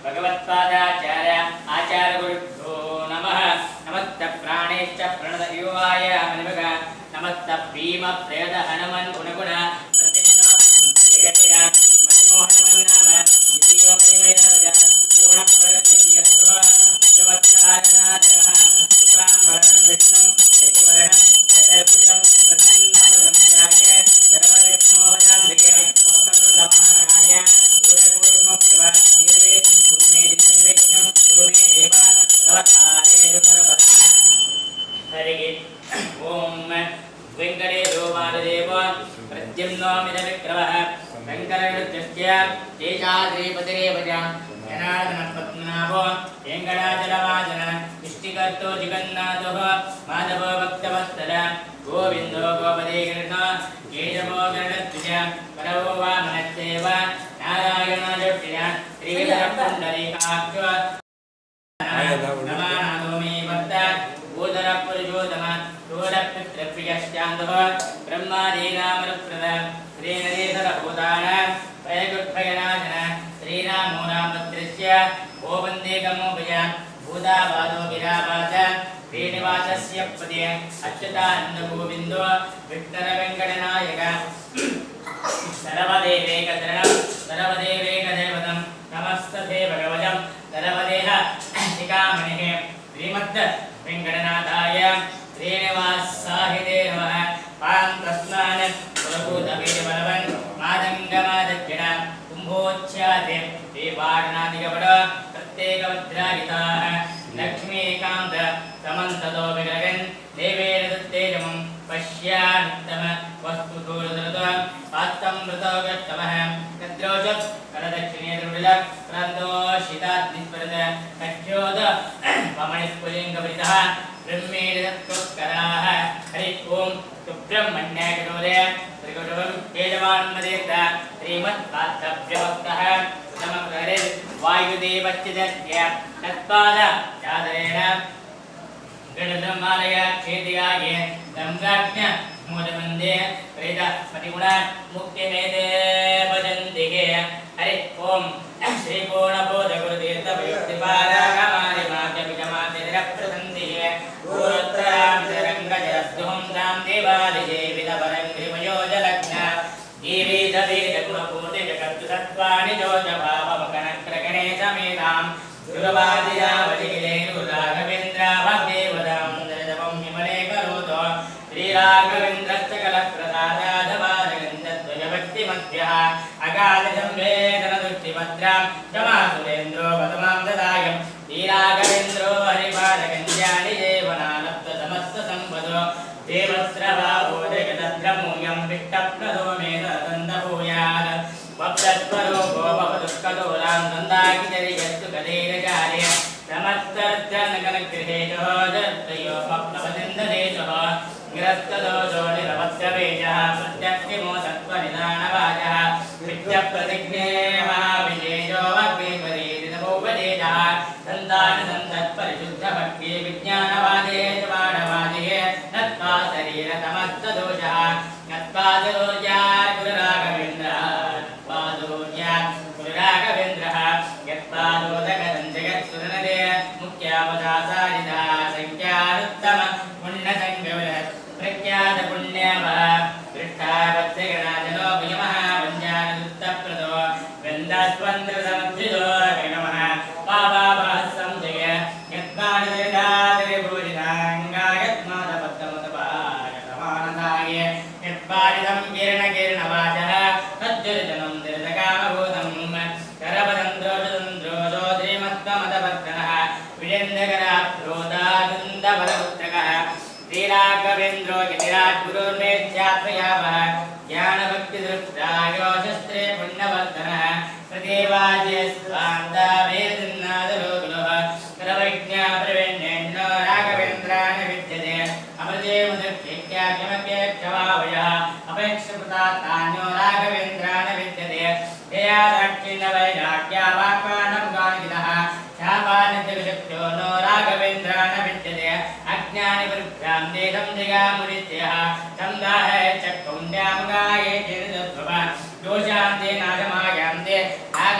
भगवत्पादाचार्य आचार्य गुरुभ्यो नमः। नमस्तः प्राणेश्च प्रणतयुवाय मनिमग नमस्तः भीम प्रेत हनुमन् गुणगुण प्रत्यन्न जगत्य मतिमोहनमन् नाम द्वितीयो प्रेमयवज पूर्णप्रज्ञयस्तुः भगवत्पादाचार्यः शुक्लाम्बरं विष्णुं यतिवरणं चतुर्भुजं प्रसन्नवदनं ध्याये सर्वविघ्नोपशान्तये वक्रतुण्डमहाकाय ओम वेंकटेशो वासुदेव प्रद्युम्नो विक्रमः शंकरवृद्धस्य शेषाद्रिपतिरेव च जनार्दनपद्मनाभो वेंकटाचलवासन इष्टिकर्तो जगन्नाथः माधवो भक्तवत्सल गोविन्दो गोपदे कृष्ण केशवो गरुडध्वज करवो वामनस्यैव नारायणो जप्य श्रीविधपुण्डरीकाक्ष नमानादो मे भक्त भूधरपुरुषोत्तम शूरपितृप्रियश्चान्दः ब्रह्मादीनामरुप्रद श्रीनरेशरभूतान प्रयगुत्भयनाशन श्रीरामो रामभद्रस्य गोवन्देकमोभय भूतावादो गिरावास श्रीनिवासस्य पदे अच्युतानन्दगोविन्दो विठ्ठलवेङ्कटनायक सर्वदेवैकशरणं सर्वदेवैकदैवतं नमस्तते भगवतं सर्वदेह शिखामणिः श्रीमद् वेङ्कटनाथाय श्रीनिवासाय नमः। पान्तस्नान प्रभूतवीरबलवन् मादङ्गमादक्षिण कुम्भोच्छादे श्रीवारणादिकपड प्रत्येकवज्राहिताः लक्ष्मीकान्त समन्ततो विग्रहन् देवेन दत्तेजमं पश्यामित्तम वस्तुतोरदृतं पात्तं मृतोगत्तमः तद्रोजत् करदक्षिणे दुर्लभ प्रदोषिताग्निस्परद कक्षोद पमणिस्फुलिङ्गपरितः ब्रह्मेण दत्तोत्कराः हरि ओं सुब्रह्मण्याकरोदय त्रिकुटुम्बं केशवान्मदेत श्रीमत्पात्रभ्यभक्तः समग्रे वायुदेवच्चिदस्य तत्पाद चादरेण गणधर्मालय क्षेत्रियाय सम्राज्ञ मोदमन्दे प्रेत मतिगुण मुक्तिमेते भजन्तिके हरि ओं श्रीपूर्णबोध गुरुतीर्थ वयुक्तिपारागमानि माध्यमिकमाध्यनिरप्रसन्तिके पूर्वोत्तरामितरङ्गजरस्തുं दां देवादिजे विदपरङ्घ्रिमयोजलग्न जीवितवीरगुणपूर्तिजगत्सत्त्वानि जोजभावमकनक्रगणे समेतां गुरुवादिरावलिगिलेरुराघवेन्द्राभक्तिवदां दरितवं विमले करोतु श्रीराघवेन्द्रस्य कलप्रसादाधवादगन्धद्वयभक्तिमध्यः अगाधसंवेदनदृष्टिभद्रां क्षमासुरेन्द्रो वदमां ददायं श्रीराघवेन्द्रो हरिपादगञ्जानि देवनालब्धसमस्तसम्पदो देवस्रभावो जगदद्रमूयं विष्टप्रदो मे तदन्तभूयात् वप्तस्वरो गोपवदुष्कदोलां नन्दाकिजरियस्तु गदेरचार्य समस्तर्जनगणगृहेशो दत्तयो पप्लवसिन्धदेशः निरस्तदोषो निरवत्यवेशः प्रत्यक्षिमो सत्त्वनिदानवाचः नित्यप्रतिज्ञेयः विजेशो वग्निपरीरितमोपदेशः सन्तानसन्तत्परिशुद्धभक्ति विज्ञानवादे च बाणवादे नत्वा शरीरतमस्तदोषः नत्वा जरोजा गुरुराघवेन्द्रः गुरुराघवेन्द्रः यत्पादोदकदञ्जगत्सुरनदे मुख्यापदासारिता संख्यानुत्तम पुण्यसङ्गविल प्रख्यातपुण्यवः दृष्टावत्सगणाजनो भयमः वञ्जानुत्तप्रदो गन्धस्वन्द्रसमुद्धितो नमः पावाभासंजय यत्पादितादिर्भूषिताङ्गायत्मादपद्मतपायतमानदाय यत्पादितं किरणकिरणवाचः तज्जरितनं दृतकामभूतं करपदन्द्रोषदन्द्रोषो श्रीमत्त्वमदवर्धनः विजेन्द्रकराप्रोदानन्दबलपुत्रकः श्रीराघवेन्द्रो गिरिराजगुरुर्मेध्यात्मयावः ज्ञानभक्तिदृष्टायो शस्त्रे पुण्यवर्धनः प्रदेवाज्य स्वान्तावेदन्नादलोकलोः सर्वज्ञाप्रवीण्येन्नो राघवेन्द्रान् विद्यते अमृतेमुदक्षित्याख्यमपेक्षवावयः अपेक्षकृतान्यो राघवेन्द्रान् विद्यते यया दाक्षिण्यवैराग्यावाक्वानं गानितः शापानजगशक्तो नो राघवेन्द्रान् विद्यते अज्ञानिवृभ्यां देशं जगामुदित्यः संदाहे चक्कुण्ड्यां गाये चिरदद्भव दोषान्ते नाशमायान्ते नाग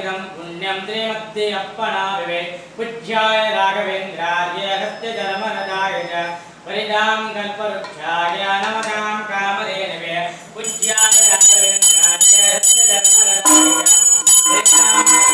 सर्वमिदं पुण्यं श्रीमद्दे अप्पनाविवे पूज्याय राघवेन्द्राय हस्त्यधर्मरदाय च परिदां कल्पवृक्षाय नमतां कामधेनवे पूज्याय राघवेन्द्राय हस्त्यधर्मरदाय च परिदां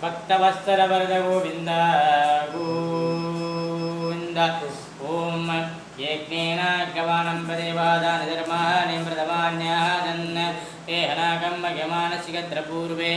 भक्तवत्सलवरद गोविन्द गोविन्द ओम यज्ञेन गवानं प्रदेवादानधर्माणि प्रथमान्याः जन् ते हनाकं मघ्यमानसिकद्रपूर्वे